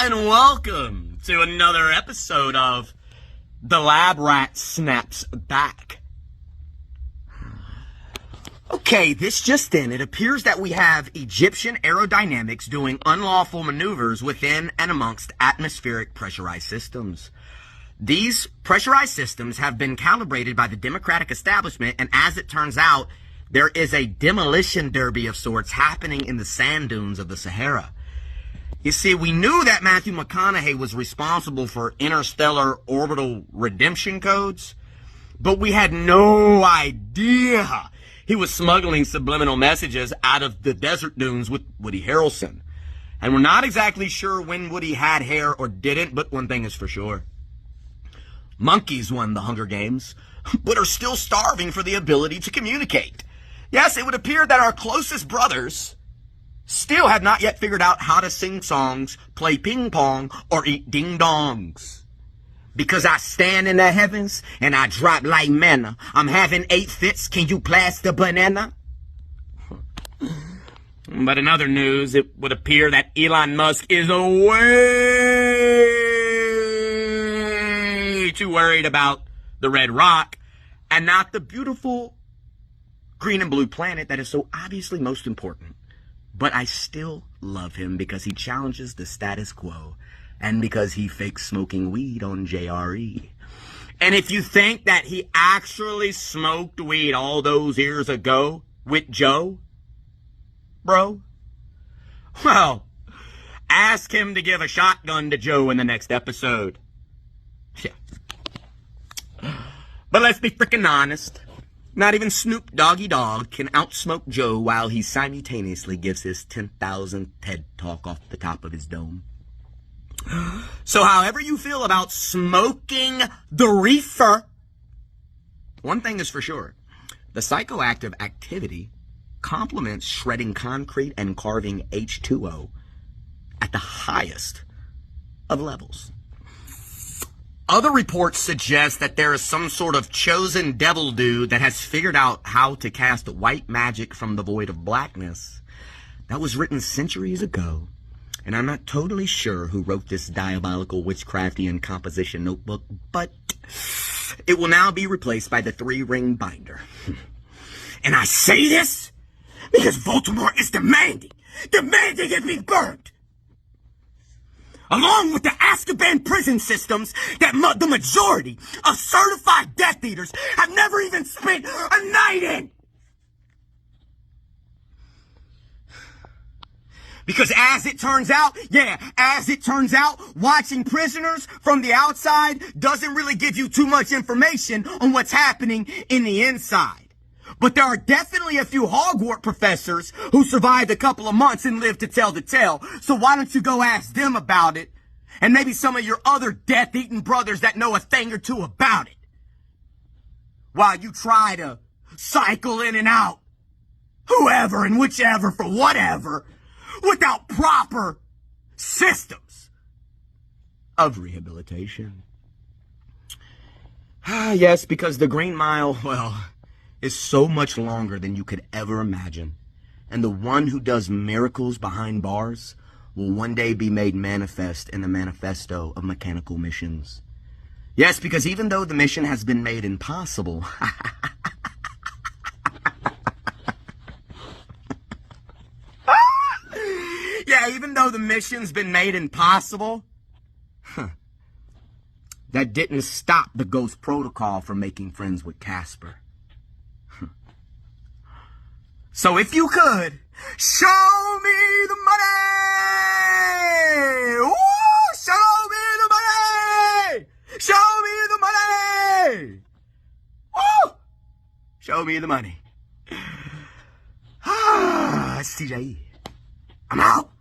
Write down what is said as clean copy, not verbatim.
and welcome to another episode of The Lab Rat Snaps Back. Okay, this just in. It appears that we have Egyptian aerodynamics doing unlawful maneuvers within and amongst atmospheric pressurized systems. These pressurized systems have been calibrated by the democratic establishment, and as it turns out, there is a demolition derby of sorts happening in the sand dunes of the Sahara. You see, we knew that Matthew McConaughey was responsible for interstellar orbital redemption codes, but we had no idea he was smuggling subliminal messages out of the desert dunes with Woody Harrelson. And we're not exactly sure when Woody had hair or didn't, but one thing is for sure. Monkeys won the Hunger Games, but are still starving for the ability to communicate. Yes, it would appear that our closest brothers still have not yet figured out how to sing songs, play ping pong, or eat ding-dongs. Because I stand in the heavens and I drop like manna. I'm having 8 fits, can you pass the banana? But in other news, it would appear that Elon Musk is way too worried about the red rock and not the beautiful green and blue planet that is so obviously most important. But I still love him because he challenges the status quo and because he fakes smoking weed on JRE. And if you think that he actually smoked weed all those years ago with Joe, bro, well, ask him to give a shotgun to Joe in the next episode. Yeah. But let's be freaking honest. Not even Snoop Doggy Dogg can outsmoke Joe while he simultaneously gives his 10,000 TED Talk off the top of his dome. So however you feel about smoking the reefer, one thing is for sure. The psychoactive activity complements shredding concrete and carving H2O at the highest of levels. Other reports suggest that there is some sort of chosen devil dude that has figured out how to cast white magic from the void of blackness. That was written centuries ago, and I'm not totally sure who wrote this diabolical witchcraftian composition notebook, but it will now be replaced by the 3-ring binder. And I say this because Baltimore is demanding it be burned. Along with the Azkaban prison systems that the majority of certified Death Eaters have never even spent a night in. Because as it turns out, watching prisoners from the outside doesn't really give you too much information on what's happening in the inside. But there are definitely a few Hogwarts professors who survived a couple of months and lived to tell the tale. So why don't you go ask them about it? And maybe some of your other death-eating brothers that know a thing or two about it. While you try to cycle in and out, whoever and whichever for whatever, without proper systems of rehabilitation. Yes, because the Green Mile, well, is so much longer than you could ever imagine. And the one who does miracles behind bars will one day be made manifest in the manifesto of mechanical missions. Yes, because even though the mission has been made impossible, even though the mission's been made impossible, that didn't stop the Ghost Protocol from making friends with Casper. So if you could, show me the money! Woo! Show me the money! Show me the money! Woo! Show me the money. It's TJE. I'm out.